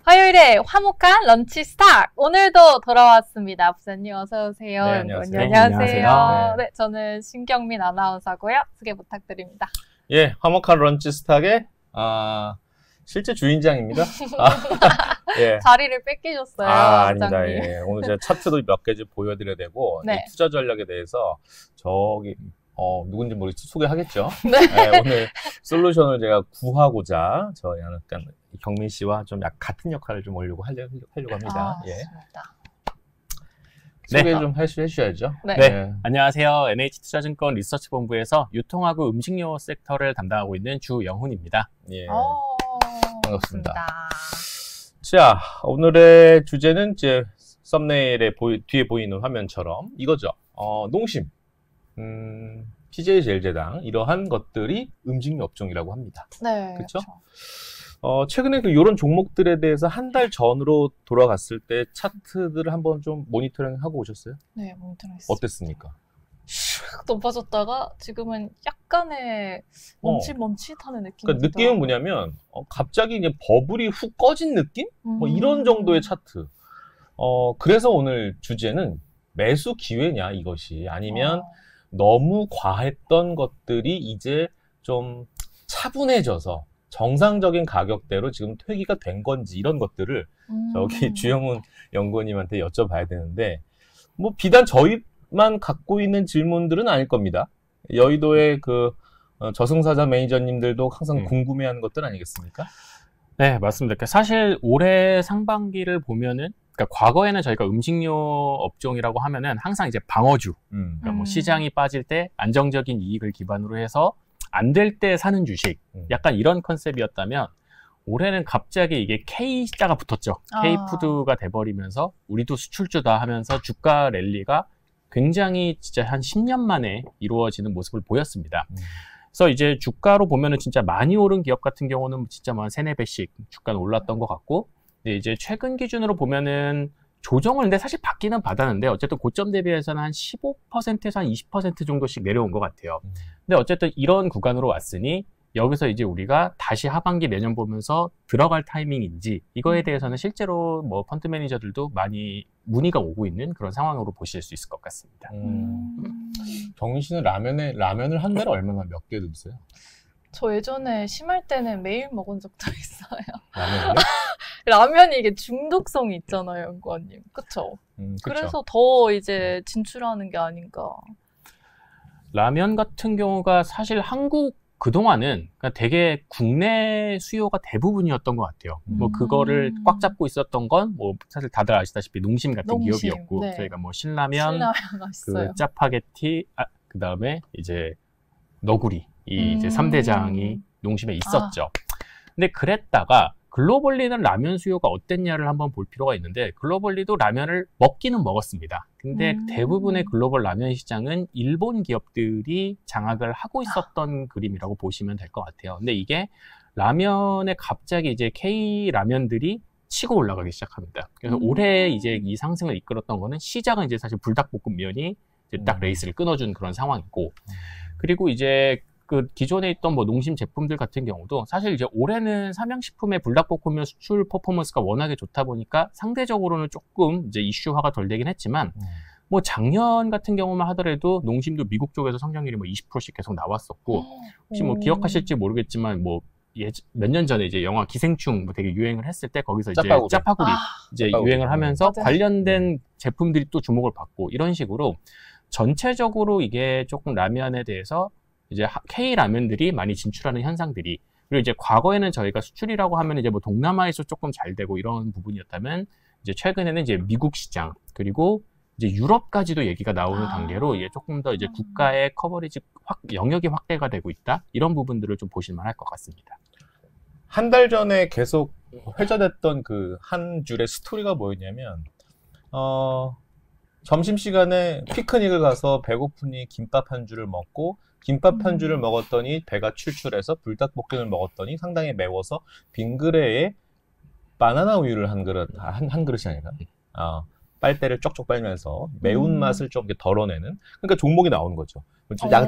화요일에 화목한 런치 스타트! 오늘도 돌아왔습니다. 부사님 어서 오세요. 네, 안녕하세요. 안녕하세요. 네. 네, 저는 신경민 아나운서고요. 소개 부탁드립니다. 예, 화목한 런치 스타트의 실제 주인장입니다. 예. 자리를 뺏기셨어요. 아닙니다. 부장님. 예. 오늘 제가 차트도 몇 개 보여드려야 되고 네. 이 투자 전략에 대해서 저기 누군지 모르겠지 소개하겠죠. 네. 예, 오늘 솔루션을 제가 구하고자 저 약간 경민 씨와 좀 같은 역할을 좀 하려고 합니다. 예. 좋습니다. 소개 네. 좀 해주셔야죠. 네. 네. 안녕하세요. NH투자증권 리서치본부에서 유통하고 음식료 섹터를 담당하고 있는 주영훈입니다. 예. 반갑습니다. 자, 오늘의 주제는 이제 썸네일에 뒤에 보이는 화면처럼 이거죠. 농심, CJ제일제당 이러한 것들이 음식료 업종이라고 합니다. 네. 그쵸? 최근에 이런 종목들에 대해서 한 달 전으로 돌아갔을 때 차트들을 한번 좀 모니터링 하고 오셨어요? 네, 모니터링했습니다. 어땠습니까? 높아졌다가 지금은 약간의 멈칫하는 느낌이 그러니까 느낌은 뭐냐면 갑자기 이제 버블이 훅 꺼진 느낌? 뭐 이런 정도의 차트. 그래서 오늘 주제는 매수 기회냐 이것이 아니면 너무 과했던 것들이 이제 좀 차분해져서 정상적인 가격대로 지금 퇴기가 된 건지 이런 것들을 저기 주영훈 연구원님한테 여쭤봐야 되는데 뭐 비단 저희만 갖고 있는 질문들은 아닐 겁니다. 여의도의 그 저승사자 매니저님들도 항상 궁금해하는 것들 아니겠습니까? 네, 맞습니다. 사실 올해 상반기를 보면은 그러니까 과거에는 저희가 음식료 업종이라고 하면은 항상 이제 방어주, 그러니까 뭐 시장이 빠질 때 안정적인 이익을 기반으로 해서 안 될 때 사는 주식, 약간 이런 컨셉이었다면 올해는 갑자기 이게 K자가 붙었죠. K푸드가 돼버리면서 우리도 수출주다 하면서 주가 랠리가 굉장히 진짜 한 10년 만에 이루어지는 모습을 보였습니다. 그래서 이제 주가로 보면은 진짜 많이 오른 기업 같은 경우는 진짜 뭐 한 3-4배씩 주가는 올랐던 것 같고, 근데 이제 최근 기준으로 보면은 조정을 근데 사실 받기는 받았는데 어쨌든 고점 대비해서는 한 15%에서 한 20% 정도씩 내려온 것 같아요. 근데 어쨌든 이런 구간으로 왔으니 여기서 이제 우리가 다시 하반기 내년 보면서 들어갈 타이밍인지 이거에 대해서는 실제로 뭐 펀드 매니저들도 많이 문의가 오고 있는 그런 상황으로 보실 수 있을 것 같습니다. 경민 씨는 라면을 한 달에 얼마나 몇 개 드세요? 저 예전에 심할 때는 매일 먹은 적도 있어요. 라면을요? 라면이 이게 중독성이 있잖아요, 연구원님. 그쵸? 그래서 더 이제 진출하는 게 아닌가. 라면 같은 경우가 사실 한국 그동안은 되게 국내 수요가 대부분이었던 것 같아요. 뭐 그거를 꽉 잡고 있었던 건 뭐 사실 다들 아시다시피 농심 같은 기업이었고, 네. 저희가 뭐 신라면, 맛있어요. 그 짜파게티, 그 다음에 이제 너구리, 이 이제 3대장이 농심에 있었죠. 근데 그랬다가 글로벌리는 라면 수요가 어땠냐를 한번 볼 필요가 있는데, 글로벌리도 라면을 먹기는 먹었습니다. 근데 대부분의 글로벌 라면 시장은 일본 기업들이 장악을 하고 있었던 그림이라고 보시면 될 것 같아요. 근데 이게 라면에 갑자기 이제 K 라면들이 치고 올라가기 시작합니다. 그래서 올해 이제 이 상승을 이끌었던 거는 시작은 이제 사실 불닭볶음면이 이제 딱 레이스를 끊어준 그런 상황이고, 그리고 이제 그 기존에 있던 뭐 농심 제품들 같은 경우도 사실 이제 올해는 삼양식품의 불닭볶음면 수출 퍼포먼스가 워낙에 좋다 보니까 상대적으로는 조금 이제 이슈화가 덜 되긴 했지만, 뭐 작년 같은 경우만 하더라도 농심도 미국 쪽에서 성장률이 뭐 20%씩 계속 나왔었고, 혹시 뭐 기억하실지 모르겠지만 뭐 몇 년 전에 이제 영화 기생충 뭐 되게 유행을 했을 때 거기서 이제 짜파구리 이제 유행을 하면서 관련된 제품들이 또 주목을 받고, 이런 식으로 전체적으로 이게 조금 라면에 대해서 이제 K 라면들이 많이 진출하는 현상들이, 그리고 이제 과거에는 저희가 수출이라고 하면 이제 뭐 동남아에서 조금 잘 되고 이런 부분이었다면, 이제 최근에는 이제 미국 시장 그리고 이제 유럽까지도 얘기가 나오는 단계로 이게 조금 더 이제 국가의 커버리지 영역이 확대가 되고 있다, 이런 부분들을 좀 보실 만할 것 같습니다. 한 달 전에 계속 회자됐던 그 한 줄의 스토리가 뭐였냐면, 점심시간에 피크닉을 가서 배고프니 김밥 한 줄을 먹고, 김밥 한 줄을 먹었더니 배가 출출해서 불닭볶음을 먹었더니 상당히 매워서 빈그레에 바나나 우유를 한 그릇이 아니라 빨대를 쪽쪽 빨면서 매운맛을 좀 덜어내는, 그러니까 종목이 나오는 거죠.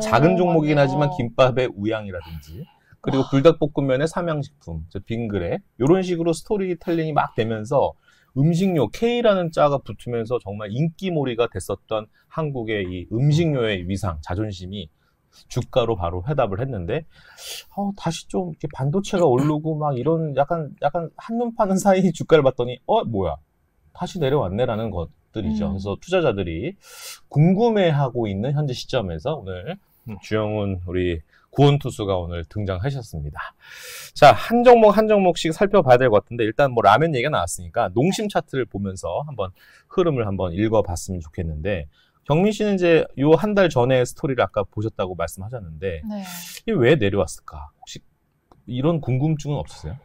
작은 종목이긴 하지만 김밥의 우양이라든지 그리고 불닭볶음면의 삼양식품, 빙그레 이런 식으로 스토리텔링이 막 되면서 음식료 K라는 자가 붙으면서 정말 인기몰이가 됐었던 한국의 이 음식료의 위상, 자존심이 주가로 바로 회답을 했는데 다시 좀 이렇게 반도체가 오르고 막 이런 약간 한눈 파는 사이 주가를 봤더니 뭐야 다시 내려왔네라는 것들이죠. 그래서 투자자들이 궁금해하고 있는 현재 시점에서 오늘 주영훈 우리 구원투수가 오늘 등장하셨습니다. 자, 한 종목씩 살펴봐야 될 것 같은데 일단 뭐 라면 얘기가 나왔으니까 농심 차트를 보면서 한번 흐름을 한번 읽어봤으면 좋겠는데 경민 씨는 이제 요 한 달 전에 스토리를 아까 보셨다고 말씀하셨는데 네. 이게 왜 내려왔을까? 혹시 이런 궁금증은 없으세요?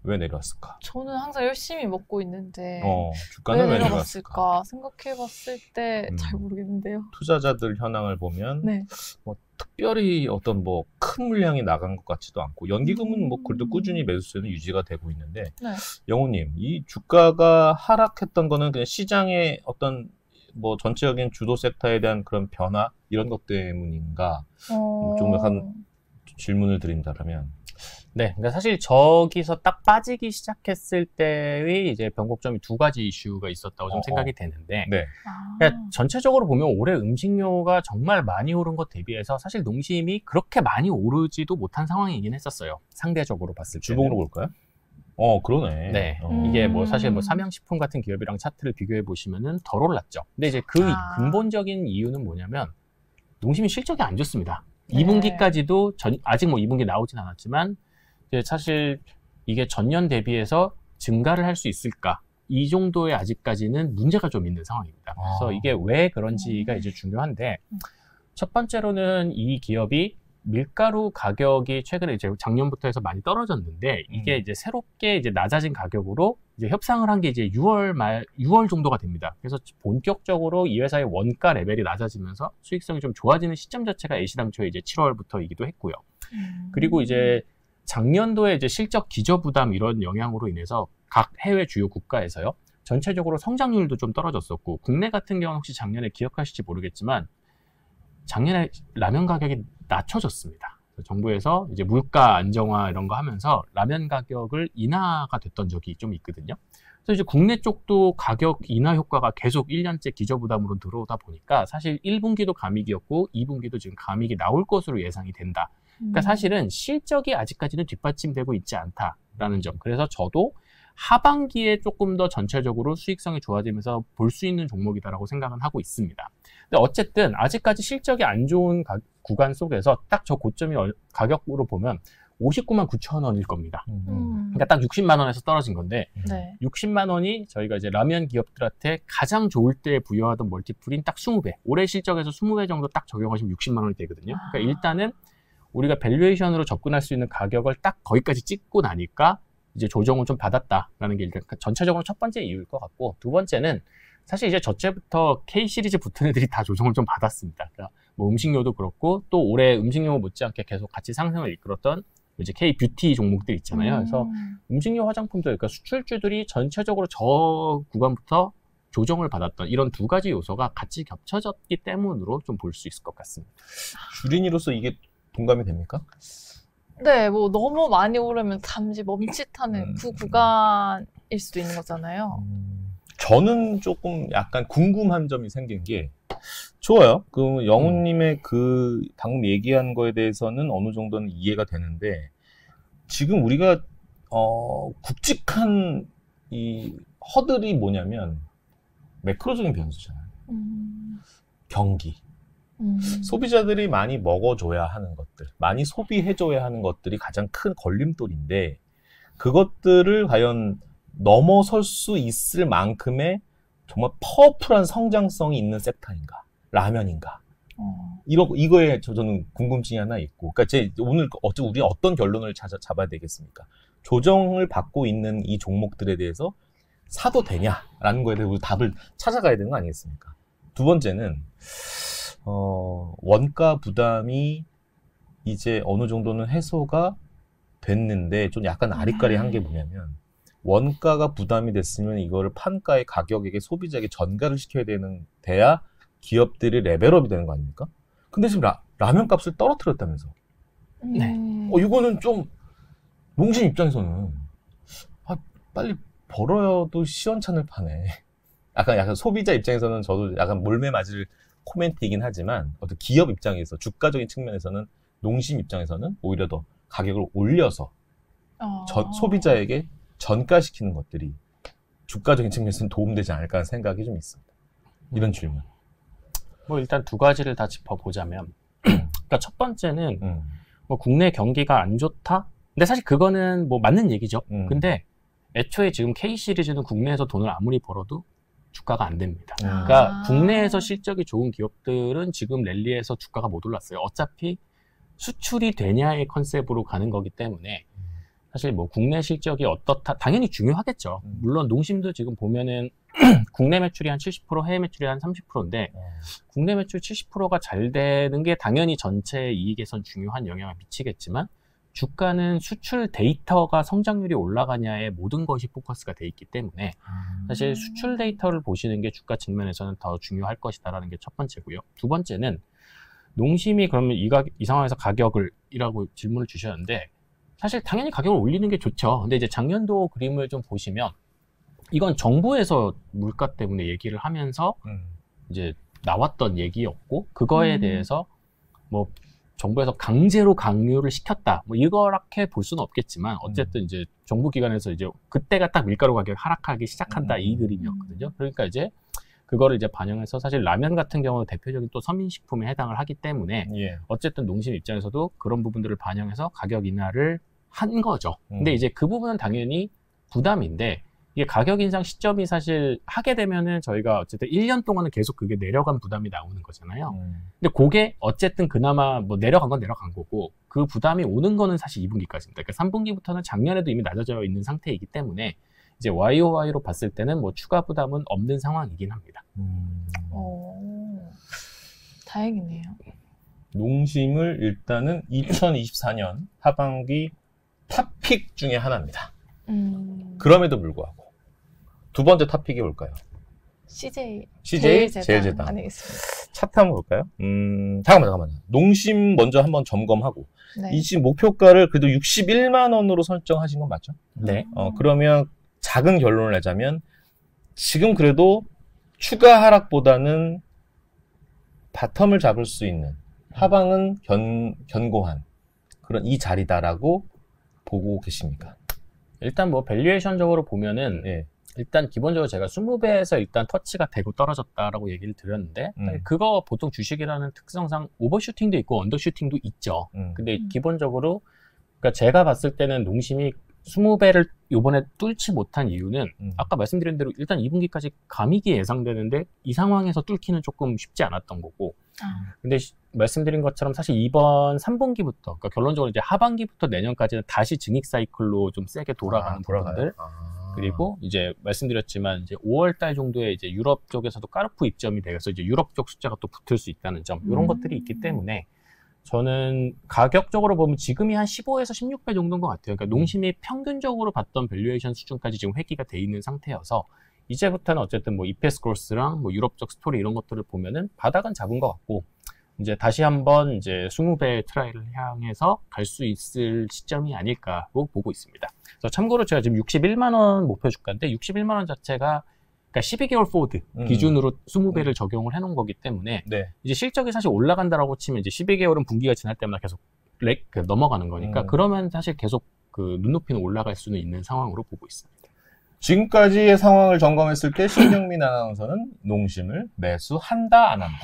왜 내려왔을까? 저는 항상 열심히 먹고 있는데 주가는 왜 내려갔을까 생각해봤을 때 잘 모르겠는데요. 투자자들 현황을 보면 네. 뭐 특별히 어떤 뭐 큰 물량이 나간 것 같지도 않고 연기금은 뭐 그래도 꾸준히 매수세는 유지가 되고 있는데 네. 영호님 이 주가가 하락했던 거는 그냥 시장의 어떤 뭐 전체적인 주도 섹터에 대한 그런 변화 이런 것 때문인가 좀 약간 질문을 드린다면 네, 그러니까 사실 저기서 딱 빠지기 시작했을 때의 이제 변곡점이 두 가지 이슈가 있었다고 좀 생각이 되는데, 네. 그러니까 전체적으로 보면 올해 음식료가 정말 많이 오른 것 대비해서 사실 농심이 그렇게 많이 오르지도 못한 상황이긴 했었어요. 상대적으로 봤을 때. 주봉으로 볼까요? 그러네. 네. 이게 뭐 사실 뭐 삼양식품 같은 기업이랑 차트를 비교해 보시면은 덜 올랐죠. 근데 이제 그 근본적인 이유는 뭐냐면 농심이 실적이 안 좋습니다. 네. 2분기까지도 아직 뭐 2분기 나오진 않았지만 이제 사실 이게 전년 대비해서 증가를 할 수 있을까? 이 정도의 아직까지는 문제가 좀 있는 상황입니다. 그래서 이게 왜 그런지가 이제 중요한데 첫 번째로는 이 기업이 밀가루 가격이 최근에 이제 작년부터 해서 많이 떨어졌는데 이게 이제 새롭게 이제 낮아진 가격으로 이제 협상을 한 게 이제 6월 정도가 됩니다. 그래서 본격적으로 이 회사의 원가 레벨이 낮아지면서 수익성이 좀 좋아지는 시점 자체가 애시당초에 이제 7월부터이기도 했고요. 그리고 이제 작년도에 이제 실적 기저부담 이런 영향으로 인해서 각 해외 주요 국가에서요. 전체적으로 성장률도 좀 떨어졌었고 국내 같은 경우는 혹시 작년에 기억하실지 모르겠지만 작년에 라면 가격이 낮춰졌습니다. 정부에서 이제 물가 안정화 이런 거 하면서 라면 가격을 인하가 됐던 적이 좀 있거든요. 그래서 이제 국내 쪽도 가격 인하 효과가 계속 1년째 기저부담으로 들어오다 보니까 사실 1분기도 감익이었고 2분기도 지금 감익이 나올 것으로 예상이 된다. 그러니까 사실은 실적이 아직까지는 뒷받침되고 있지 않다라는 점. 그래서 저도 하반기에 조금 더 전체적으로 수익성이 좋아지면서 볼 수 있는 종목이다라고 생각은 하고 있습니다. 근데 어쨌든 아직까지 실적이 안 좋은 구간 속에서 딱 저 고점이 가격으로 보면 59만 9천 원일 겁니다. 그러니까 딱 60만 원에서 떨어진 건데 네. 60만 원이 저희가 이제 라면 기업들한테 가장 좋을 때 부여하던 멀티플인 딱 20배. 올해 실적에서 20배 정도 딱 적용하시면 60만 원이 되거든요. 그러니까 일단은 우리가 밸류에이션으로 접근할 수 있는 가격을 딱 거기까지 찍고 나니까 이제 조정을 좀 받았다라는 게 일단 전체적으로 첫 번째 이유일 것 같고 두 번째는 사실 이제 저째부터 K 시리즈 붙은 애들이 다 조정을 좀 받았습니다. 그러니까 뭐 음식료도 그렇고 또 올해 음식료 못지않게 계속 같이 상승을 이끌었던 이제 K 뷰티 종목들 있잖아요. 그래서 음식료 화장품들 그러니까 수출주들이 전체적으로 저 구간부터 조정을 받았던 이런 두 가지 요소가 같이 겹쳐졌기 때문으로 좀 볼 수 있을 것 같습니다. 주린이로서 이게 동감이 됩니까? 네, 뭐 너무 많이 오르면 잠시 멈칫하는 그 구간일 수도 있는 거잖아요. 저는 조금 약간 궁금한 점이 생긴 게 좋아요. 그 영훈님의 그 방금 얘기한 거에 대해서는 어느 정도는 이해가 되는데 지금 우리가 굵직한 이 허들이 뭐냐면 매크로적인 변수잖아요. 경기. 소비자들이 많이 먹어줘야 하는 것들, 많이 소비해줘야 하는 것들이 가장 큰 걸림돌인데 그것들을 과연 넘어설 수 있을 만큼의 정말 파워풀한 성장성이 있는 섹터인가? 라면인가? 이거에 저는 궁금증이 하나 있고, 그러니까 오늘 우리 어떤 결론을 잡아야 되겠습니까? 조정을 받고 있는 이 종목들에 대해서 사도 되냐라는 거에 대해서 우리 답을 찾아가야 되는 거 아니겠습니까? 두 번째는 원가 부담이 이제 어느 정도는 해소가 됐는데 좀 약간 아리까리한 게 뭐냐면 원가가 부담이 됐으면 이거를 판가의 가격에게 소비자에게 전가를 시켜야 돼야 기업들이 레벨업이 되는 거 아닙니까? 근데 지금 라면 값을 떨어뜨렸다면서 네. 이거는 좀 농심 입장에서는 빨리 벌어도 시원찮을 판에 약간 소비자 입장에서는 저도 약간 몰매 맞을 코멘트이긴 하지만 어떤 기업 입장에서 주가적인 측면에서는 농심 입장에서는 오히려 더 가격을 올려서 소비자에게 전가시키는 것들이 주가적인 측면에서는 도움되지 않을까 하는 생각이 좀 있습니다. 이런 질문. 뭐 일단 두 가지를 다 짚어보자면 그러니까 첫 번째는 뭐 국내 경기가 안 좋다? 근데 사실 그거는 뭐 맞는 얘기죠. 근데 애초에 지금 K-시리즈는 국내에서 돈을 아무리 벌어도 주가가 안 됩니다. 그러니까 국내에서 실적이 좋은 기업들은 지금 랠리에서 주가가 못 올랐어요. 어차피 수출이 되냐의 컨셉으로 가는 거기 때문에 사실 뭐 국내 실적이 어떻다 당연히 중요하겠죠. 물론 농심도 지금 보면은 국내 매출이 한 70%, 해외 매출이 한 30%인데 국내 매출 70%가 잘 되는 게 당연히 전체 이익에선 중요한 영향을 미치겠지만 주가는 수출 데이터가 성장률이 올라가냐에 모든 것이 포커스가 돼 있기 때문에 사실 수출 데이터를 보시는 게 주가 측면에서는 더 중요할 것이다라는 게 첫 번째고요. 두 번째는 농심이 그러면 이 상황에서 가격을이라고 질문을 주셨는데 사실 당연히 가격을 올리는 게 좋죠. 근데 이제 작년도 그림을 좀 보시면 이건 정부에서 물가 때문에 얘기를 하면서 이제 나왔던 얘기였고 그거에 대해서 뭐 정부에서 강제로 강요를 시켰다. 뭐 이렇게 볼 수는 없겠지만 어쨌든 이제 정부 기관에서 이제 그때가 딱 밀가루 가격 하락하기 시작한다 이 그림이었거든요. 그러니까 이제 그거를 이제 반영해서 사실 라면 같은 경우는 대표적인 또 서민식품에 해당을 하기 때문에 어쨌든 농심 입장에서도 그런 부분들을 반영해서 가격 인하를 한 거죠. 근데 이제 그 부분은 당연히 부담인데 이게 가격 인상 시점이 사실 하게 되면은 저희가 어쨌든 1년 동안은 계속 그게 내려간 부담이 나오는 거잖아요. 근데 그게 어쨌든 그나마 뭐 내려간 건 내려간 거고 그 부담이 오는 거는 사실 2분기까지입니다. 그러니까 3분기부터는 작년에도 이미 낮아져 있는 상태이기 때문에 이제 YOY로 봤을 때는 뭐 추가 부담은 없는 상황이긴 합니다. 다행이네요. 농심을 일단은 2024년 하반기 탑픽 중에 하나입니다. 그럼에도 불구하고 두 번째 탑픽이 뭘까요? CJ 제일제당 아니겠습니까? 차트 한번 볼까요? 잠깐만요. 농심 먼저 한번 점검하고 네. 이 지금 목표가를 그래도 61만 원으로 설정하신 건 맞죠? 네. 그러면 작은 결론을 내자면 지금 그래도 추가 하락보다는 바텀을 잡을 수 있는 하방은 견고한 그런 이 자리다라고 보고 계십니까? 일단 뭐 밸류에이션적으로 보면은 일단 기본적으로 제가 20배에서 일단 터치가 되고 떨어졌다라고 얘기를 드렸는데 그거 보통 주식이라는 특성상 오버슈팅도 있고 언더슈팅도 있죠. 근데 기본적으로 그러니까 제가 봤을 때는 농심이 20배를 요번에 뚫지 못한 이유는 아까 말씀드린 대로 일단 2분기까지 감익이 예상되는데 이 상황에서 뚫기는 조금 쉽지 않았던 거고 근데 말씀드린 것처럼 사실 이번 3분기부터 그러니까 결론적으로 이제 하반기부터 내년까지는 다시 증익 사이클로 좀 세게 돌아가는 부분들 그리고 이제 말씀드렸지만 이제 5월 달 정도에 이제 유럽 쪽에서도 까르푸 입점이 돼서 이제 유럽 쪽 숫자가 또 붙을 수 있다는 점 이런 것들이 있기 때문에 저는 가격적으로 보면 지금이 한 15에서 16배 정도인 것 같아요. 그러니까 농심이 평균적으로 봤던 밸류에이션 수준까지 지금 회귀가 돼 있는 상태여서 이제부터는 어쨌든 뭐 EPS 그로스랑 뭐 유럽적 스토리 이런 것들을 보면은 바닥은 잡은 것 같고 이제 다시 한번 이제 20배 트라이를 향해서 갈 수 있을 시점이 아닐까로 보고 있습니다. 그래서 참고로 제가 지금 61만 원 목표 주가인데 61만 원 자체가 그러니까 12개월 포워드 기준으로 20배를 적용을 해놓은 거기 때문에 이제 실적이 사실 올라간다라고 치면 이제 12개월은 분기가 지날 때마다 계속 넘어가는 거니까 그러면 사실 계속 그 눈높이는 올라갈 수는 있는 상황으로 보고 있습니다. 지금까지의 상황을 점검했을 때 신경민 아나운서는 농심을 매수한다 안 한다?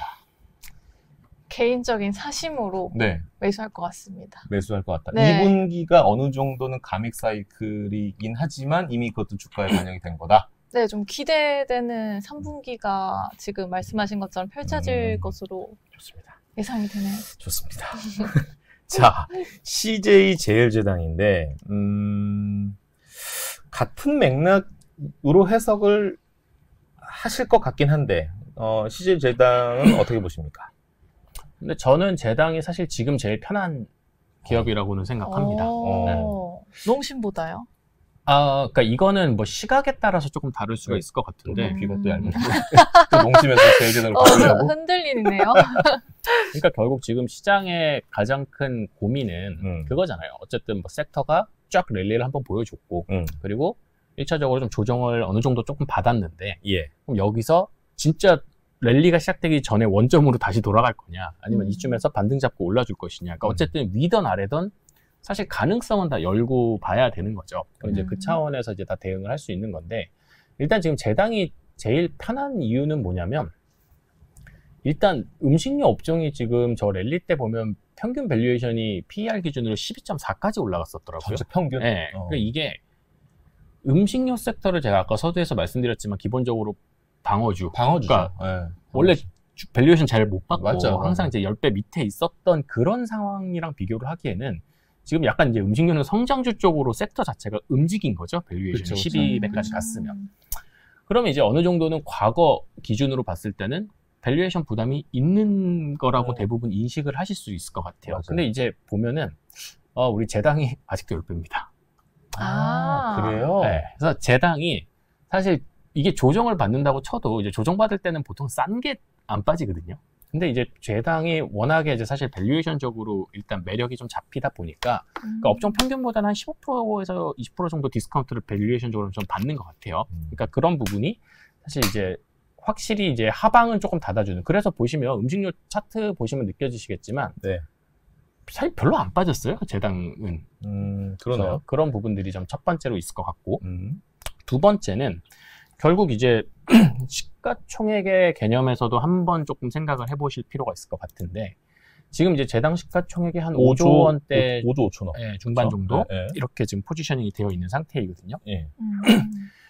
개인적인 사심으로 매수할 것 같습니다. 매수할 것 같다. 네. 2분기가 어느 정도는 감익 사이클이긴 하지만 이미 그것도 주가에 반영이 된 거다. 네, 좀 기대되는 3분기가 지금 말씀하신 것처럼 펼쳐질 것으로 좋습니다. 예상이 되네요. 좋습니다. 자, CJ 제일제당인데 같은 맥락으로 해석을 하실 것 같긴 한데 CJ 제당은 어떻게 보십니까? 근데 저는 제당이 사실 지금 제일 편한 기업이라고는 생각합니다. 농심보다요? 그러니까 이거는 뭐 시각에 따라서 조금 다를 수가 있을 것 같은데. 귀가 또 얇은데. 또 농심에서 제일 제대로 바꾸려고. 흔들리네요. 그러니까 결국 지금 시장의 가장 큰 고민은 그거잖아요. 어쨌든 뭐 섹터가 쫙 랠리를 한번 보여줬고, 그리고 1차적으로 좀 조정을 어느 정도 조금 받았는데, 그럼 여기서 진짜 랠리가 시작되기 전에 원점으로 다시 돌아갈 거냐, 아니면 이쯤에서 반등 잡고 올라줄 것이냐. 그러니까 어쨌든 위던 아래던 사실 가능성은 다 열고 봐야 되는 거죠. 그럼 이제 그 차원에서 이제 다 대응을 할 수 있는 건데, 일단 지금 제당이 제일 편한 이유는 뭐냐면, 일단 음식료 업종이 지금 저 랠리 때 보면 평균 밸류에이션이 PER 기준으로 12.4까지 올라갔었더라고요. 전체 평균? 네. 그러니까 이게 음식료 섹터를 제가 아까 서두에서 말씀드렸지만 기본적으로 방어주죠. 그러니까 원래 밸류에이션 잘 못 받고 항상 이제 10배 밑에 있었던 그런 상황이랑 비교를 하기에는 지금 약간 이제 음식료는 성장주 쪽으로 섹터 자체가 움직인 거죠. 밸류에이션이 12배까지 갔으면. 그러면 이제 어느 정도는 과거 기준으로 봤을 때는 밸류에이션 부담이 있는 거라고 대부분 인식을 하실 수 있을 것 같아요. 근데 이제 보면은 우리 제당이 아직도 10배입니다. 그래요? 네. 그래서 제당이 사실 이게 조정을 받는다고 쳐도 이제 조정받을 때는 보통 싼 게 안 빠지거든요. 근데 이제 제당이 워낙에 이제 사실 밸류에이션적으로 일단 매력이 좀 잡히다 보니까 그러니까 업종 평균보다는 한 15%에서 20% 정도 디스카운트를 밸류에이션적으로 좀 받는 것 같아요. 그러니까 그런 부분이 사실 이제 확실히 이제 하방은 조금 닫아주는. 그래서 보시면 음식료 차트 보시면 느껴지시겠지만 사실 별로 안 빠졌어요. 제당은. 그러네요. 그런 부분들이 좀 첫 번째로 있을 것 같고, 두 번째는 결국 이제 시가총액의 개념에서도 한번 조금 생각을 해보실 필요가 있을 것 같은데, 지금 이제 제당 시가총액이 한 5조 원대 5조 5천억 중반 그렇죠? 정도 이렇게 지금 포지셔닝이 되어 있는 상태이거든요. 예.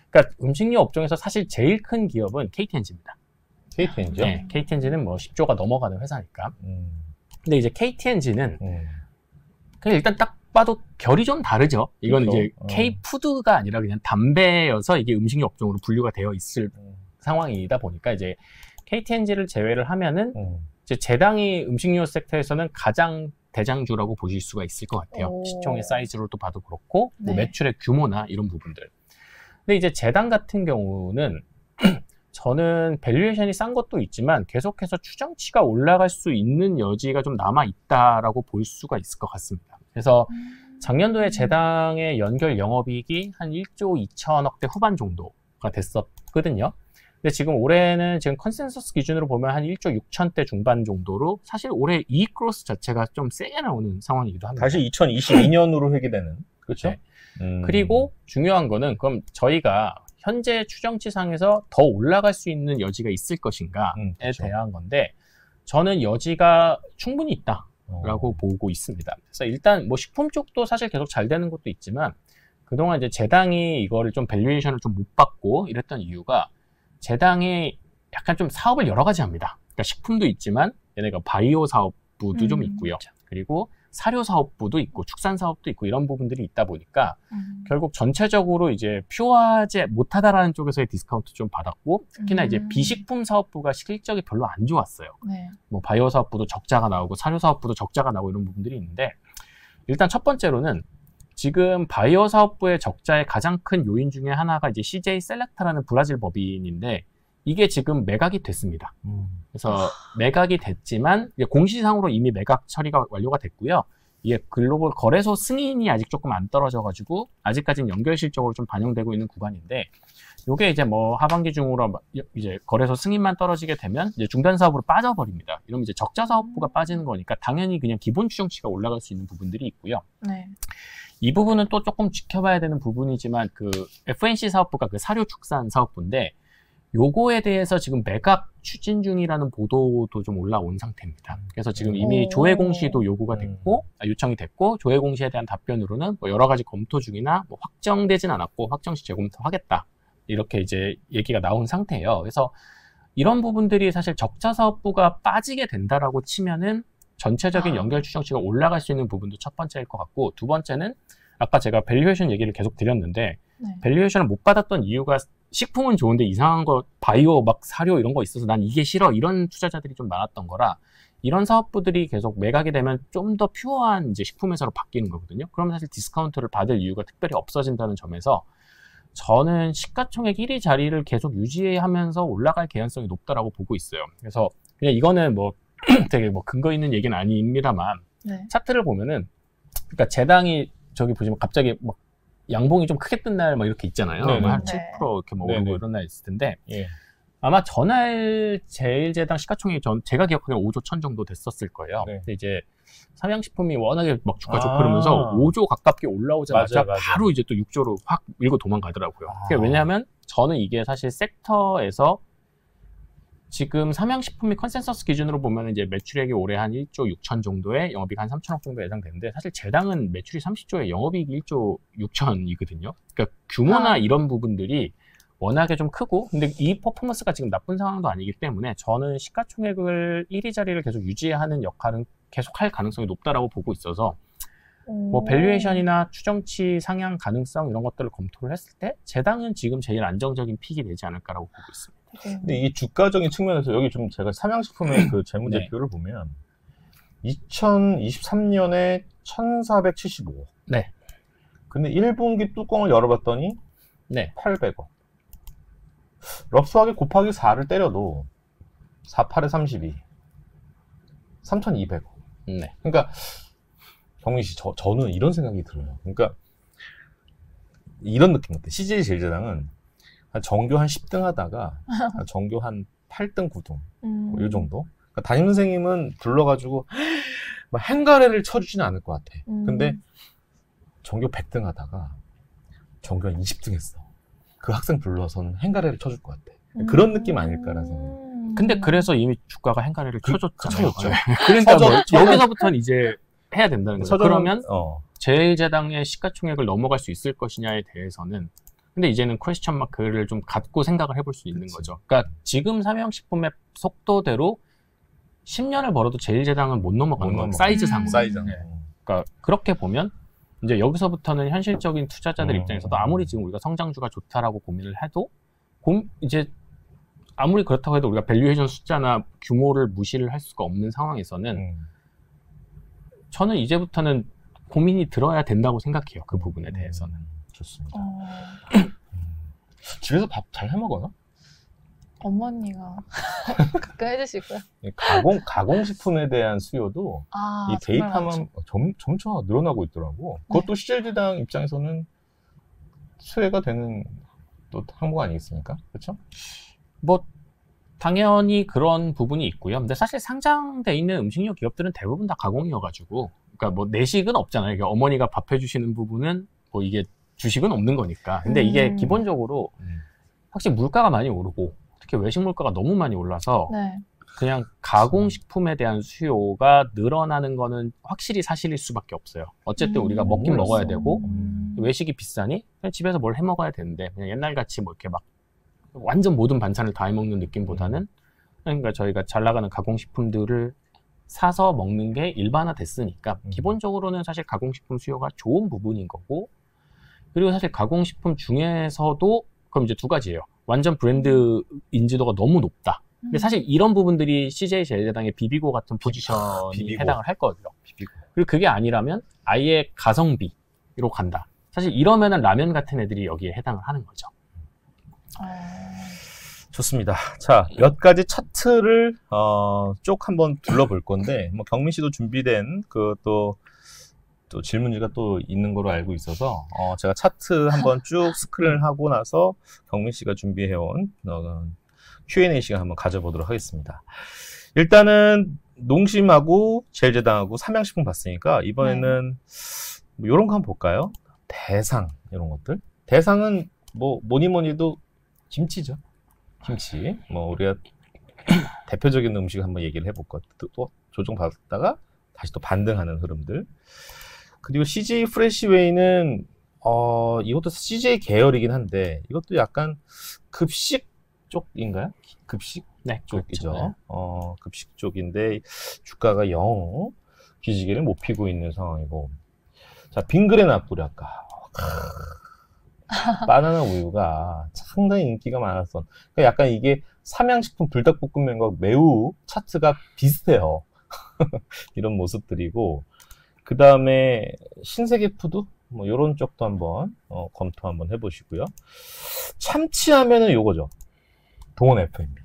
그러니까 음식료 업종에서 사실 제일 큰 기업은 KTNG입니다. KTNG요? 네, KTNG는 뭐 10조가 넘어가는 회사니까. 근데 이제 KTNG는 그냥 일단 딱 봐도 결이 좀 다르죠. 이건 그렇죠. 이제 K푸드가 아니라 그냥 담배여서 이게 음식료 업종으로 분류가 되어 있을 상황이다 보니까 이제 KTNG를 제외를 하면은 이제 제당이 음식료 섹터에서는 가장 대장주라고 보실 수가 있을 것 같아요. 시총의 사이즈로도 봐도 그렇고, 뭐 매출의 규모나 이런 부분들. 근데 이제 제당 같은 경우는 저는 밸류에이션이 싼 것도 있지만 계속해서 추정치가 올라갈 수 있는 여지가 좀 남아 있다라고 볼 수가 있을 것 같습니다. 그래서 작년도에 제당의 연결 영업이익이 한 1조 2천억대 후반 정도가 됐었거든요. 근데 지금 올해는 지금 컨센서스 기준으로 보면 한 1조 6천대 중반 정도로 사실 올해 이익 크로스 자체가 좀 세게 나오는 상황이기도 합니다. 다시 2022년으로 회귀되는. 그렇죠? 네. 그리고 중요한 거는 그럼 저희가 현재 추정치상에서 더 올라갈 수 있는 여지가 있을 것인가에 대한 건데, 저는 여지가 충분히 있다라고 보고 있습니다. 그래서 일단 뭐 식품 쪽도 사실 계속 잘 되는 것도 있지만, 그동안 이제 제당이 이거를 좀 밸류에이션을 좀 못 받고 이랬던 이유가, 제당이 약간 좀 사업을 여러 가지 합니다. 그러니까 식품도 있지만 얘네가 바이오 사업부도 좀 있고요. 그리고 사료 사업부도 있고 축산 사업도 있고 이런 부분들이 있다 보니까 결국 전체적으로 이제 퓨어하지 못하다라는 쪽에서의 디스카운트 좀 받았고, 특히나 이제 비식품 사업부가 실적이 별로 안 좋았어요. 뭐 바이오 사업부도 적자가 나오고 사료 사업부도 적자가 나오고 이런 부분들이 있는데, 일단 첫 번째로는 지금 바이오 사업부의 적자의 가장 큰 요인 중에 하나가 이제 CJ 셀렉타라는 브라질 법인인데, 이게 지금 매각이 됐습니다. 그래서 매각이 됐지만 공시상으로 이미 매각 처리가 완료가 됐고요. 이게 글로벌 거래소 승인이 아직 조금 안 떨어져가지고 아직까지는 연결 실적으로 좀 반영되고 있는 구간인데, 이게 이제 뭐 하반기 중으로 이제 거래소 승인만 떨어지게 되면 이제 중단 사업으로 빠져버립니다. 이러면 이제 적자 사업부가 빠지는 거니까 당연히 그냥 기본 추정치가 올라갈 수 있는 부분들이 있고요. 이 부분은 또 조금 지켜봐야 되는 부분이지만, 그 FNC 사업부가 그 사료 축산 사업부인데, 요거에 대해서 지금 매각 추진 중이라는 보도도 좀 올라온 상태입니다. 그래서 지금 이미 조회 공시도 요구가 됐고, 요청이 됐고, 조회 공시에 대한 답변으로는 뭐 여러 가지 검토 중이나 뭐 확정되진 않았고 확정 시 재검토하겠다, 이렇게 이제 얘기가 나온 상태예요. 그래서 이런 부분들이 사실 적자 사업부가 빠지게 된다라고 치면은 전체적인 연결 추정치가 올라갈 수 있는 부분도 첫 번째일 것 같고, 두 번째는 아까 제가 밸류에이션 얘기를 계속 드렸는데, 밸류에이션을 못 받았던 이유가 식품은 좋은데 이상한 거 바이오 막 사료 이런 거 있어서 난 이게 싫어, 이런 투자자들이 좀 많았던 거라, 이런 사업부들이 계속 매각이 되면 좀 더 퓨어한 이제 식품회사로 바뀌는 거거든요. 그러면 사실 디스카운트를 받을 이유가 특별히 없어진다는 점에서 저는 시가총액 1위 자리를 계속 유지하면서 올라갈 개연성이 높다라고 보고 있어요. 그래서 그냥 이거는 뭐 되게 뭐 근거 있는 얘기는 아닙니다만 네. 차트를 보면은 그러니까 제당이 저기 보시면 갑자기 막 양봉이 좀 크게 뜬 날 막 이렇게 있잖아요. 네네. 한 네. 7% 이렇게 뭐 오르고 이런 날 있을 텐데 예. 아마 전날 제일제당 시가총액이 제가 기억하기로는 5조 1천 정도 됐었을 거예요. 네. 근데 이제 삼양식품이 워낙에 막 주가 좋고 아. 그러면서 5조 가깝게 올라오자마자 맞아요. 바로 이제 또 6조로 확 밀고 도망가더라고요. 아. 그게 왜냐하면 저는 이게 사실 섹터에서 지금 삼양식품이 컨센서스 기준으로 보면 이제 매출액이 올해 한 1조 6천 정도에 영업이익 한 3천억 정도 예상되는데 사실 제당은 매출이 30조에 영업이익이 1조 6천이거든요. 그러니까 규모나 이런 부분들이 워낙에 좀 크고 근데 이 퍼포먼스가 지금 나쁜 상황도 아니기 때문에 저는 시가총액을 1위 자리를 계속 유지하는 역할은 계속할 가능성이 높다라고 보고 있어서 뭐 밸류에이션이나 추정치 상향 가능성 이런 것들을 검토를 했을 때 제당은 지금 제일 안정적인 픽이 되지 않을까라고 보고 있습니다. 근데 이 주가적인 측면에서 여기 좀 제가 삼양식품의 그 재무제표를 보면 2023년에 1,475억. 네. 근데 1분기 뚜껑을 열어봤더니 네. 800억. 럽스하게 곱하기 4를 때려도 4, 8에 32. 3,200억. 네. 그러니까 경민 씨, 저는 이런 생각이 들어요. 그러니까 이런 느낌 같아요. CJ 제일제당은 전교 한 10등 하다가 전교 한 8등, 9등 뭐 이 정도. 그러니까 담임 선생님은 불러가지고 막 행가래를 쳐주지는 않을 것 같아. 근데 전교 100등 하다가 전교 한 20등 했어. 그 학생 불러서는 행가래를 쳐줄 것 같아. 그런 느낌 아닐까라는 생각. 근데 그래서 이미 주가가 행가래를 쳐줬잖아요. 쳐줬죠. 그러니까 뭐 여기서부터는 이제 해야 된다는 거죠. 그러면 제일제당의 시가총액을 넘어갈 수 있을 것이냐에 대해서는 근데 이제는 퀘스천 마크를 좀 갖고 생각을 해볼 수 있는 거죠. 그러니까 지금 삼양식품의 속도대로 10년을 벌어도 제일제당은 못 넘어가는 거예요. 사이즈상으로. 사이즈상. 그러니까 그렇게 보면 이제 여기서부터는 현실적인 투자자들 입장에서도 아무리 지금 우리가 성장주가 좋다라고 고민을 해도 이제 아무리 그렇다고 해도 우리가 밸류에이션 숫자나 규모를 무시를 할 수가 없는 상황에서는 저는 이제부터는 고민이 들어야 된다고 생각해요. 그 부분에 대해서는. 좋습니다. 집에서 밥 잘 해먹어요? 어머니가 가끔 해주시고요. 가공식품에 대한 수요도 이 대입하면 점차 늘어나고 있더라고. 그것도 CJ제당 입장에서는 수혜가 되는 또 항목 아니겠습니까? 그렇죠? 뭐 당연히 그런 부분이 있고요. 근데 사실 상장돼 있는 음식료 기업들은 대부분 다 가공이어가지고, 그러니까 뭐 내식은 없잖아요. 이게 어머니가 밥 해주시는 부분은 뭐 이게 주식은 없는 거니까. 근데 이게 기본적으로 확실히 물가가 많이 오르고 특히 외식 물가가 너무 많이 올라서 그냥 가공식품에 대한 수요가 늘어나는 거는 확실히 사실일 수밖에 없어요. 어쨌든 우리가 먹긴 먹어야 되고 외식이 비싸니 그냥 집에서 뭘 해 먹어야 되는데 그냥 옛날같이 뭐 이렇게 막 완전 모든 반찬을 다 해 먹는 느낌보다는 그러니까 저희가 잘 나가는 가공식품들을 사서 먹는 게 일반화됐으니까 기본적으로는 사실 가공식품 수요가 좋은 부분인 거고, 그리고 사실 가공식품 중에서도 그럼 이제 두 가지예요. 완전 브랜드 인지도가 너무 높다. 근데 사실 이런 부분들이 CJ 제일제당의 비비고 같은 포지션이 해당을 할 거예요. 그리고 그게 아니라면 아예 가성비로 간다. 사실 이러면은 라면 같은 애들이 여기에 해당을 하는 거죠. 좋습니다. 자, 몇 가지 차트를 쭉 한번 둘러볼 건데, 뭐 경민 씨도 준비된 또 질문지가 또 있는 거로 알고 있어서 제가 차트 한번 쭉 스크린을 하고 나서 경민 씨가 준비해온 Q&A 시간 한번 가져보도록 하겠습니다. 일단은 농심하고 제일제당하고 삼양식품 봤으니까 이번에는 뭐 이런 거 한번 볼까요? 대상 이런 것들. 대상은 뭐 뭐니도 김치죠. 김치. 뭐 우리가 대표적인 음식 한번 얘기를 해볼 것. 또 조정받았다가 다시 또 반등하는 흐름들. 그리고 CJ 프레시웨이는 이것도 CJ 계열이긴 한데 이것도 약간 급식 쪽인가요? 급식 쪽이죠. 그렇죠. 급식 쪽인데 주가가 영 기지개를 못 피고 있는 상황이고. 자, 빙그레 나뿌리아까 바나나 우유가 상당히 인기가 많았던. 그러니까 약간 이게 삼양식품 불닭볶음면과 매우 차트가 비슷해요. 이런 모습들이고, 그 다음에 신세계 푸드 뭐 이런 쪽도 한번 검토 한번 해보시고요. 참치하면은 요거죠. 동원 F&B.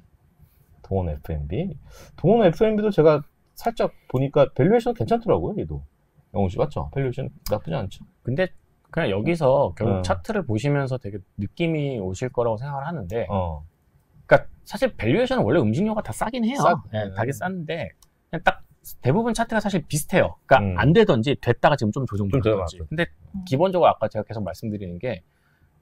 동원 F&B도 제가 살짝 보니까 밸류에이션 괜찮더라고요. 얘도. 영웅 씨 맞죠? 밸류에이션 나쁘지 않죠? 근데 그냥 여기서 결국 차트를 보시면서 되게 느낌이 오실 거라고 생각을 하는데, 그러니까 사실 밸류에이션은 원래 음식료가 다 싸긴 해요. 네, 되게 싼데 그냥 딱 대부분 차트가 사실 비슷해요. 그러니까 안 되던지 됐다가 지금 좀 조정되던지. 근데 기본적으로 아까 제가 계속 말씀드리는 게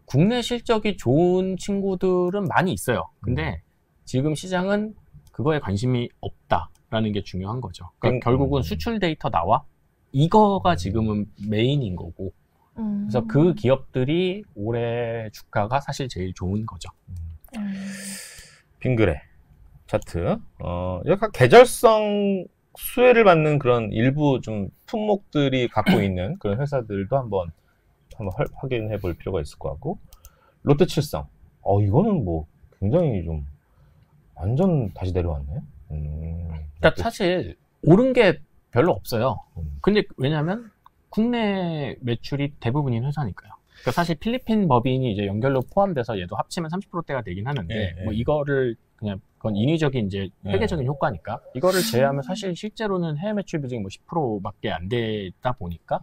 국내 실적이 좋은 친구들은 많이 있어요. 근데 지금 시장은 그거에 관심이 없다라는 게 중요한 거죠. 그러니까 결국은 수출 데이터 나와 이거가 지금은 메인인 거고. 그래서 그 기업들이 올해 주가가 사실 제일 좋은 거죠. 빙그레 차트. 약간 계절성 수혜를 받는 그런 일부 좀 품목들이 갖고 있는 그런 회사들도 한번 확인해 볼 필요가 있을 것 같고, 롯데칠성. 이거는 뭐 굉장히 좀 완전 다시 내려왔네. 그러니까 사실 오른 게 별로 없어요. 근데 왜냐면 국내 매출이 대부분인 회사니까요. 그러니까 사실 필리핀 법인이 이제 연결로 포함돼서 얘도 합치면 30%대가 되긴 하는데, 뭐 이거를 그냥 그건 인위적인 이제 회계적인 효과니까 이거를 제외하면 사실 실제로는 해외 매출 비중이 뭐 10%밖에 안 되다 보니까,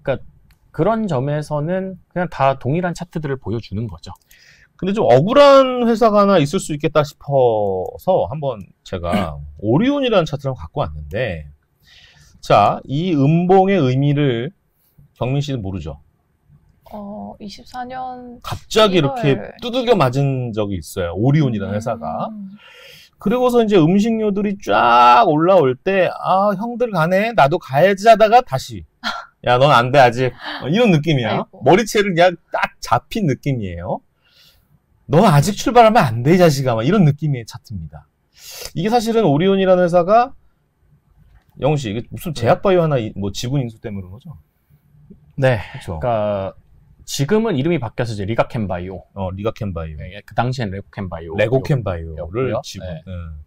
그러니까 그런 점에서는 그냥 다 동일한 차트들을 보여주는 거죠. 근데 좀 억울한 회사가 하나 있을 수 있겠다 싶어서 한번 제가 오리온이라는 차트를 갖고 왔는데, 자, 이 음봉의 의미를 경민 씨는 모르죠? 24년 갑자기 1월. 이렇게 두들겨 맞은 적이 있어요. 오리온이라는 회사가. 그리고서 이제 음식료들이 쫙 올라올 때, 형들 가네? 나도 가야지 하다가 다시. 야, 넌 안 돼, 아직. 이런 느낌이야. 아이고. 머리채를 그냥 딱 잡힌 느낌이에요. 넌 아직 출발하면 안 돼, 이 자식아. 막 이런 느낌의 차트입니다. 이게 사실은 오리온이라는 회사가, 영훈 씨, 이게 무슨 제약바이오 하나, 뭐 지분 인수 때문에 그런 거죠? 네. 그렇죠. 그러니까 지금은 이름이 바뀌어서 이제 리가캔바이오. 리가캔바이오. 네, 그 당시엔 레고캔바이오. 레고캔바이오를 지분. 네.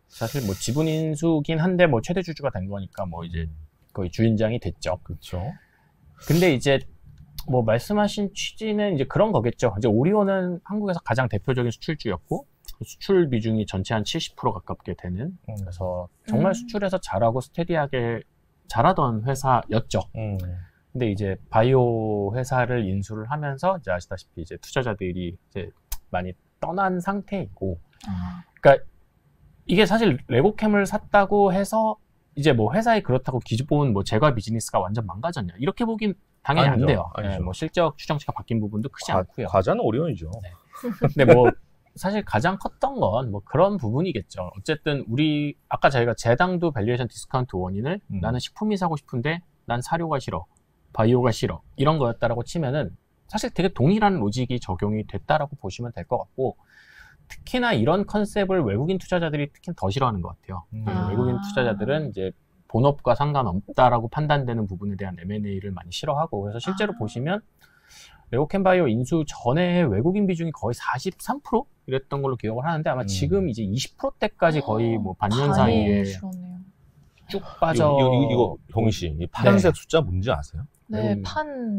사실 뭐 지분 인수긴 한데 뭐 최대 주주가 된 거니까 뭐 이제 거의 주인장이 됐죠. 그렇죠. 근데 이제 뭐 말씀하신 취지는 이제 그런 거겠죠. 이제 오리온은 한국에서 가장 대표적인 수출주였고, 수출 비중이 전체 한 70% 가깝게 되는, 그래서 정말 수출에서 잘하고 스테디하게 잘하던 회사였죠. 근데 이제 바이오 회사를 인수를 하면서 이제 아시다시피 이제 투자자들이 이제 많이 떠난 상태이고, 그러니까 이게 사실 레고캠을 샀다고 해서 이제 뭐 회사에 그렇다고 기존 뭐 제과 비즈니스가 완전 망가졌냐, 이렇게 보긴 당연히 아니죠. 안 돼요. 아니죠. 네, 뭐 실적 추정치가 바뀐 부분도 크지 않고요. 과자는 오리온이죠. 네. 근데 뭐 사실 가장 컸던 건 뭐 그런 부분이겠죠. 어쨌든 우리 아까 저희가 제당도 밸류에이션 디스카운트 원인을 나는 식품이 사고 싶은데 난 사료가 싫어, 바이오가 싫어, 이런 거였다라고 치면은 사실 되게 동일한 로직이 적용이 됐다라고 보시면 될 것 같고, 특히나 이런 컨셉을 외국인 투자자들이 특히 더 싫어하는 것 같아요. 외국인 투자자들은 이제 본업과 상관없다라고 판단되는 부분에 대한 M&A를 많이 싫어하고, 그래서 실제로 보시면 레고캔바이오 인수 전에 외국인 비중이 거의 43% 이랬던 걸로 기억을 하는데, 아마 지금 이제 20%대까지 거의 뭐 반년 사이에 쭉 빠져. 이거 경희 씨, 이 파란색 숫자 뭔지 아세요? 네,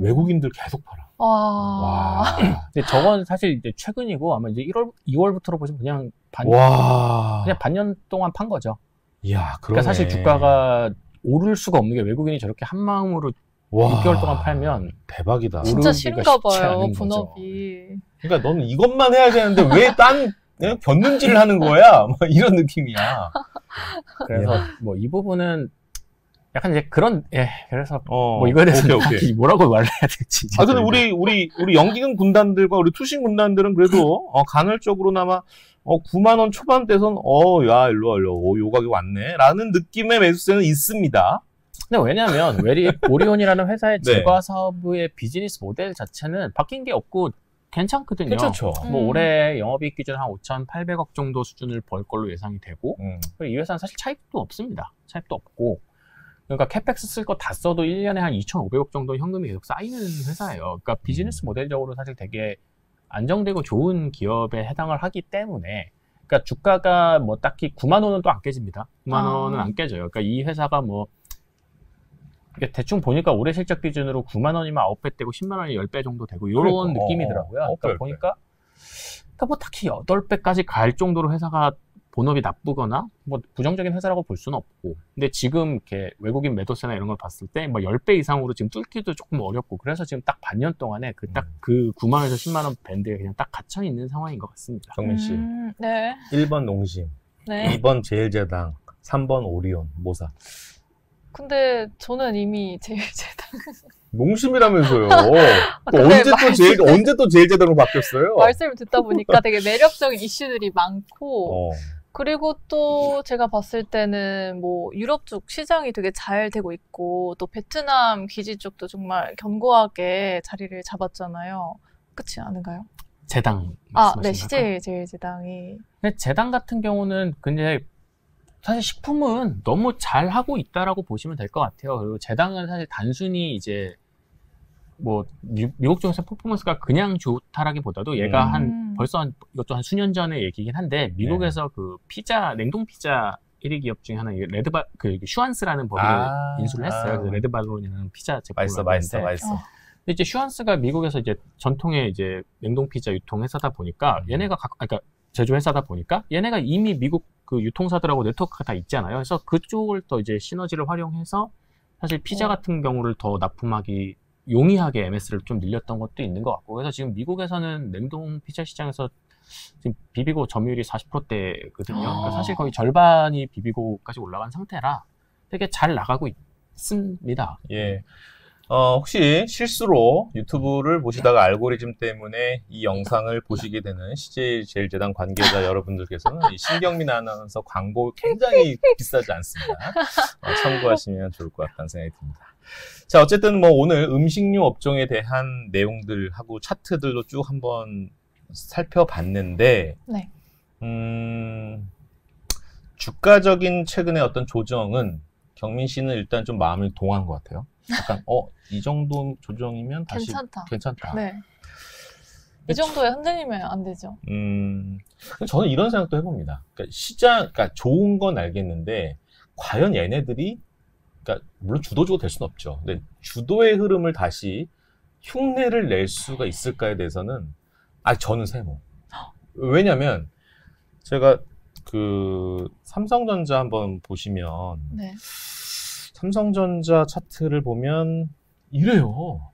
외국인들 계속 팔아. 와. 근데 저건 사실 이제 최근이고, 아마 이제 2월부터로 보시면 그냥 그냥 반년 동안 판 거죠. 이야, 그러니까 사실 주가가 오를 수가 없는 게, 외국인이 저렇게 한 마음으로 6개월 동안 팔면 대박이다. 진짜 싫은가 봐요, 본업이. 그러니까 너는 이것만 해야 되는데 왜 딴 겼는지를 하는 거야? 뭐 이런 느낌이야. 그래서 뭐 이 부분은 약간 이제 그런, 그래서 뭐 이거에 대해서 오케이. 뭐라고 말을 해야 될지. 근데 우리 연기금 군단들과 우리 투신 군단들은 그래도 간헐적으로나마 9만 원 초반대선 야, 일로 와. 요 가격 왔네 라는 느낌의 매수세는 있습니다. 근데 왜냐면 오리온이라는 회사의 제과 사업의 비즈니스 모델 자체는 바뀐 게 없고 괜찮거든요. 괜찮죠. 뭐 올해 영업이익 기준 한 5,800억 정도 수준을 벌 걸로 예상이 되고, 그리고 이 회사는 사실 차입도 없습니다. 차입도 없고, 그러니까 캐펙스 쓸 거 다 써도 1년에 한 2,500억 정도 현금이 계속 쌓이는 회사예요. 그러니까 비즈니스 모델적으로 사실 되게 안정되고 좋은 기업에 해당을 하기 때문에, 그러니까 주가가 뭐 딱히 9만 원은 또 안 깨집니다. 9만 원은 안 깨져요. 그러니까 이 회사가 뭐 대충 보니까 올해 실적 기준으로 9만 원이면 9배 되고 10만 원이 10배 정도 되고 이런 느낌이더라고요. 그러니까 보니까 뭐 딱히 8배까지 갈 정도로 회사가 본업이 나쁘거나 뭐 부정적인 회사라고 볼 수는 없고, 근데 지금 이렇게 외국인 매도세나 이런 걸 봤을 때 뭐 10배 이상으로 지금 뚫기도 조금 어렵고, 그래서 지금 딱 반년 동안에 그 9만 원에서 10만 원 밴드에 그냥 딱 갇혀 있는 상황인 것 같습니다. 정민 씨. 네. 1번 농심, 네. 2번 제일제당, 3번 오리온, 뭐사? 근데 저는 이미 제일제당. 농심이라면서요. 언제 또 제일제당으로 바뀌었어요? 말씀을 듣다 보니까 되게 매력적인 이슈들이 많고, 그리고 또 제가 봤을 때는 뭐 유럽 쪽 시장이 되게 잘 되고 있고, 또 베트남 기지 쪽도 정말 견고하게 자리를 잡았잖아요. 그렇지 않은가요? 제당 네, CJ 제일제당이. 근데 제당 같은 경우는 근데 사실 식품은 너무 잘 하고 있다라고 보시면 될 것 같아요. 그리고 제당은 사실 단순히 이제 뭐 미국 쪽에서 퍼포먼스가 그냥 좋다라기보다도 얘가 이것도 한 수년 전의 얘기긴 한데, 미국에서 그 피자, 냉동 피자 1위 기업 중에 하나, 그 슈완스라는 법인을 인수를 했어요. 그래서 레드발론이라는 피자 제품을 맛있어. 근데 이제 슈완스가 미국에서 이제 전통의 이제 냉동 피자 유통 회사다 보니까 얘네가 그러니까 제조 회사다 보니까 얘네가 이미 미국 그 유통사들하고 네트워크가 다 있잖아요. 그래서 그쪽을 더 이제 시너지를 활용해서 사실 피자 같은 경우를 더 납품하기 용이하게 MS를 좀 늘렸던 것도 있는 것 같고, 그래서 지금 미국에서는 냉동 피자 시장에서 지금 비비고 점유율이 40%대거든요. 그러니까 사실 거의 절반이 비비고까지 올라간 상태라 되게 잘 나가고 있습니다. 예. 혹시 실수로 유튜브를 보시다가 알고리즘 때문에 이 영상을 보시게 되는 CJ 제일제당 관계자 여러분들께서는 이 신경민 아나운서 광고 굉장히 비싸지 않습니다. 참고하시면 좋을 것 같다는 생각이 듭니다. 자, 어쨌든 뭐 오늘 음식료 업종에 대한 내용들하고 차트들로 쭉 한번 살펴봤는데, 네. 주가적인 최근의 어떤 조정은 경민 씨는 일단 좀 마음을 동한 것 같아요. 약간 이 정도 조정이면 다시 괜찮다. 네. 이 정도에 흔들리면 안 되죠. 저는 이런 생각도 해봅니다. 그러니까 좋은 건 알겠는데 과연 얘네들이, 그러니까 물론 주도주가 될 수는 없죠. 근데 주도의 흐름을 다시 흉내를 낼 수가 있을까에 대해서는 저는 세모. 왜냐면 제가 그 삼성전자 한번 보시면, 네. 삼성전자 차트를 보면 이래요.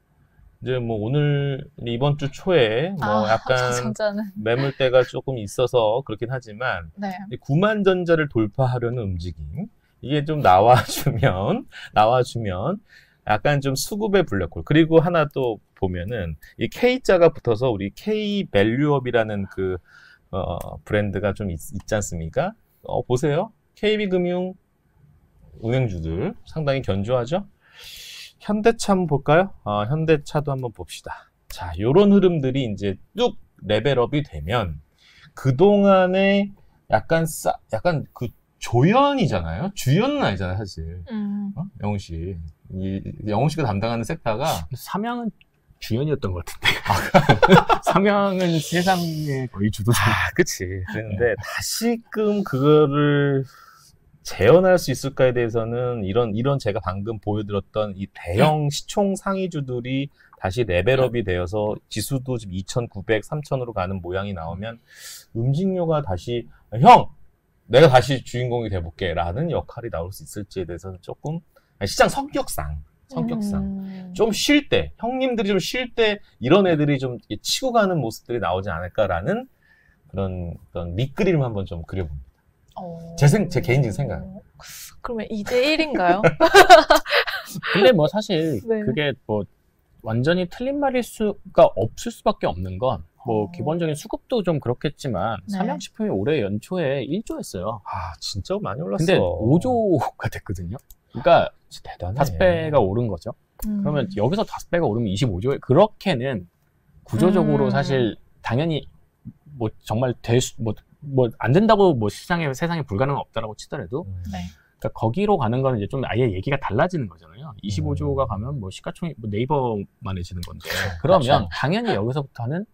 이제 뭐 오늘 이번 주 초에 뭐 약간 삼성전자는 매물대가 조금 있어서 그렇긴 하지만, 네. 9만 전자를 돌파하려는 움직임, 이게 좀 나와주면 약간 좀 수급의 블랙홀. 그리고 하나 또 보면은 이 K자가 붙어서 우리 K밸류업이라는 그 브랜드가 좀 있지 않습니까? 보세요. KB금융 은행주들 상당히 견조하죠? 현대차 한번 볼까요? 현대차도 한번 봅시다. 자, 요런 흐름들이 이제 쭉 레벨업이 되면 그동안에 약간 그 조연이잖아요? 주연은 아니잖아요, 사실. 영훈 씨. 영훈 씨가 담당하는 섹터가. 삼양은 주연이었던 것 같은데. 삼양은 세상에 거의 주도자. 그치. 그런데 다시금 그거를 재현할 수 있을까에 대해서는 이런 제가 방금 보여드렸던 이 대형 시총 상위주들이 다시 레벨업이 되어서 지수도 지금 2,900, 3,000으로 가는 모양이 나오면 음식료가 다시 내가 다시 주인공이 돼볼게 라는 역할이 나올 수 있을지에 대해서는 조금 시장 성격상 좀 쉴 때, 형님들이 좀 쉴 때 이런 애들이 좀 치고 가는 모습들이 나오지 않을까라는 그런 밑그림을 한번 좀 그려봅니다. 제 개인적인 생각. 그러면 2대1인가요? 근데 뭐 사실 네. 그게 뭐 완전히 틀린 말일 수가 없을 수밖에 없는 건, 뭐 기본적인 수급도 좀 그렇겠지만, 네. 삼양식품이 올해 연초에 1조였어요. 진짜 많이 올랐어. 근데 5조가 됐거든요. 그러니까 대단해. 5배가 오른 거죠. 그러면 여기서 5배가 오르면 25조에, 그렇게는 구조적으로 사실 당연히 뭐 정말 뭐 안 된다고 뭐 세상에 불가능은 없다라고 치더라도, 네. 그러니까 거기로 가는 거는 이제 좀 아예 얘기가 달라지는 거잖아요. 25조가 가면 뭐 시가총액 뭐 네이버만해지는 건데, 그러면 당연히 여기서부터는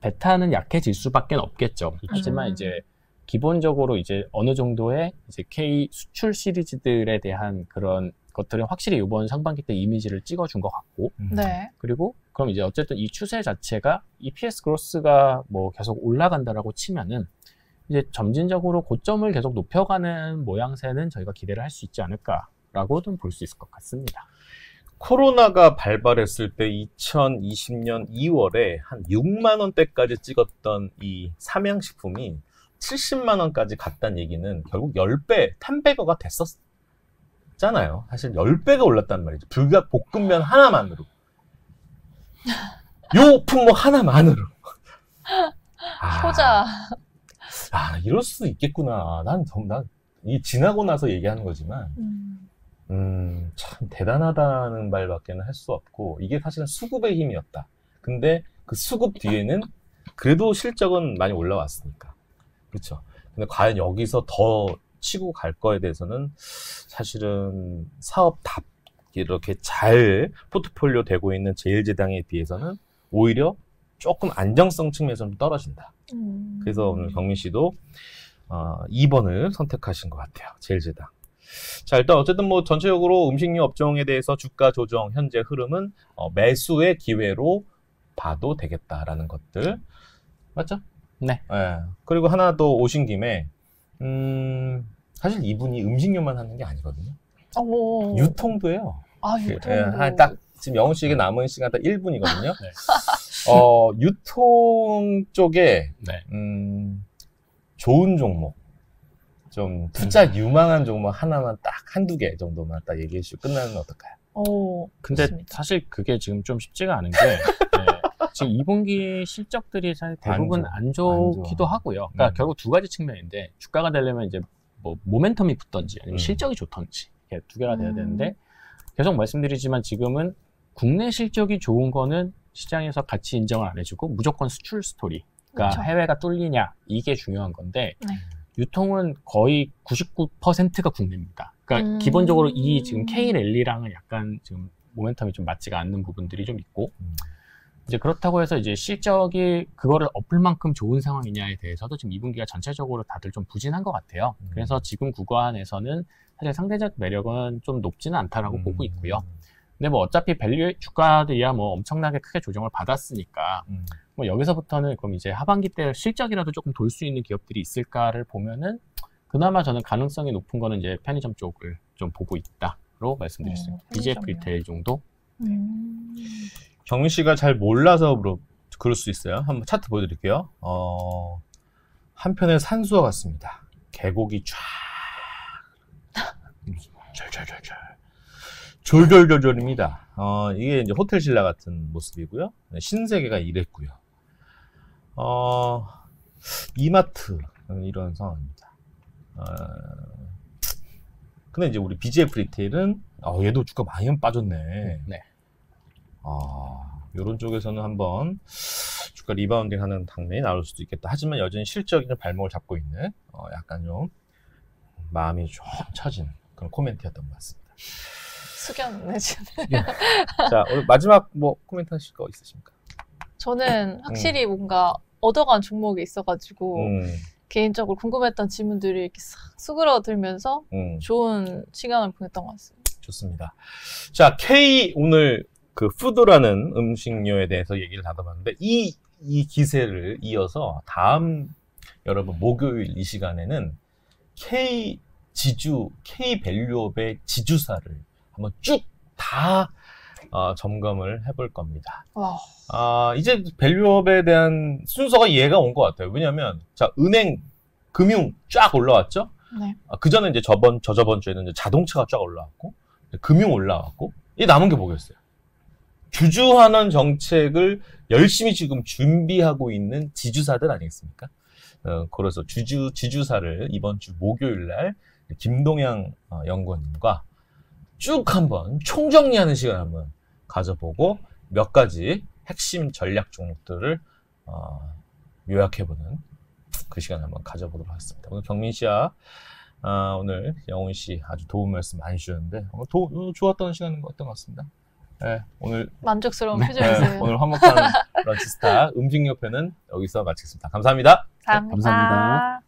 베타는 약해질 수밖에 없겠죠. 하지만 이제 기본적으로 이제 어느 정도의 이제 K 수출 시리즈들에 대한 그런 것들은 확실히 이번 상반기 때 이미지를 찍어준 것 같고, 네. 그리고 그럼 이제 어쨌든 이 추세 자체가 EPS 그로스가 뭐 계속 올라간다라고 치면은 이제 점진적으로 고점을 계속 높여가는 모양새는 저희가 기대를 할 수 있지 않을까라고는 볼 수 있을 것 같습니다. 코로나가 발발했을 때 2020년 2월에 한 6만 원대까지 찍었던 이 삼양식품이 70만 원까지 갔다는 얘기는 결국 10배, 10배가 됐었잖아요. 사실 10배가 올랐단 말이죠. 불닭 볶음면 하나만으로. 요 품목 하나만으로. 효자. 이럴 수도 있겠구나. 이 지나고 나서 얘기하는 거지만, 참 대단하다는 말밖에는 할 수 없고, 이게 사실은 수급의 힘이었다. 근데 그 수급 뒤에는 그래도 실적은 많이 올라왔으니까. 그렇죠. 근데 과연 여기서 더 치고 갈 거에 대해서는 사실은 사업답 이렇게 잘 포트폴리오 되고 있는 제일제당에 비해서는 오히려 조금 안정성 측면에서 좀 떨어진다. 그래서 오늘 경민 씨도 2번을 선택하신 것 같아요. 제일제당. 자, 일단 어쨌든 뭐 전체적으로 음식료 업종에 대해서 주가 조정 현재 흐름은 매수의 기회로 봐도 되겠다라는 것들. 맞죠? 네. 그리고 하나 더 오신 김에 사실 이분이 음식료만 하는 게 아니거든요. 유통도 해요. 유통도. 딱 지금 영훈 씨에게 남은 시간 딱 1분이거든요. 네. 유통 쪽에 네. 좋은 종목, 좀 투자 유망한 종목 하나만 딱 한두 개 정도만 딱 얘기해 주시고 끝나면 어떨까요? 근데 좋습니다. 사실 그게 지금 좀 쉽지가 않은 게 지금 2분기 실적들이 사실 대부분 안 좋기도 하고요. 그러니까 결국 두 가지 측면인데, 주가가 되려면 이제 뭐 모멘텀이 붙던지 아니면 실적이 좋던지 이렇게 두 개가 돼야 되는데, 계속 말씀드리지만 지금은 국내 실적이 좋은 거는 시장에서 같이 인정을 안 해주고 무조건 수출 스토리, 그러니까 그쵸. 해외가 뚫리냐 이게 중요한 건데, 네. 유통은 거의 99%가 국내입니다. 그러니까 기본적으로 이 지금 K랠리랑은 약간 지금 모멘텀이 좀 맞지가 않는 부분들이 좀 있고, 이제 그렇다고 해서 이제 실적이 그거를 엎을 만큼 좋은 상황이냐에 대해서도 지금 2분기가 전체적으로 다들 좀 부진한 것 같아요. 그래서 지금 구간에서는 사실 상대적 매력은 좀 높지는 않다라고 보고 있고요. 근데 뭐 어차피 밸류 주가들이야 뭐 엄청나게 크게 조정을 받았으니까 뭐 여기서부터는 그럼 이제 하반기 때 실적이라도 조금 돌 수 있는 기업들이 있을까를 보면은 그나마 저는 가능성이 높은 거는 이제 편의점 쪽을 좀 보고 있다로 말씀드릴 수 있습니다. BJF 리테일 정도. 경민 씨가 잘 몰라서 그럴 수 있어요. 한번 차트 보여드릴게요. 한편의 산수와 같습니다. 계곡이 쫙 졸졸졸졸입니다. 이게 이제 호텔 신라 같은 모습이고요. 신세계가 이랬고요. 이마트 이런 상황입니다. 근데 이제 우리 BJF 리테일은 얘도 주가 많이 빠졌네. 네. 요런 쪽에서는 한번 주가 리바운딩 하는 장면이 나올 수도 있겠다. 하지만 여전히 실적인 발목을 잡고 있는 약간 좀 마음이 좀 처진 그런 코멘트였던 것 같습니다. 숙연네 지금. 자, 오늘 마지막 뭐 코멘트 하실 거 있으십니까? 저는 확실히 뭔가 얻어간 종목이 있어가지고 개인적으로 궁금했던 질문들이 이렇게 싹 수그러들면서 좋은 시간을 보냈던 것 같습니다. 좋습니다. 자, K 오늘 그 푸드라는 음식료에 대해서 얘기를 나눠봤는데 이 기세를 이어서 다음 여러분 목요일 이 시간에는 K 밸류업의 지주사를 한번 쭉 다 점검을 해볼 겁니다. 이제 밸류업에 대한 순서가 이해가 온 것 같아요. 왜냐하면 자, 은행, 금융 쫙 올라왔죠. 네. 그 전에 이제 저저번 주에는 이제 자동차가 쫙 올라왔고 금융 올라왔고 이 남은 게 뭐겠어요? 주주환원 정책을 열심히 지금 준비하고 있는 지주사들 아니겠습니까? 그래서 지주사를 이번 주 목요일 날 김동양 연구원님과 쭉 한번 총정리하는 시간 한번 가져보고 몇 가지 핵심 전략 종목들을 요약해보는 그 시간 한번 가져보도록 하겠습니다. 오늘 경민 씨와 오늘 영훈 씨 아주 도움 말씀 많이 주셨는데 좋았던 시간이었던 것 같습니다. 네, 오늘 만족스러운 표정이세요. 오늘 화목한 런치스타 음식료 편은 여기서 마치겠습니다. 감사합니다. 감사합니다.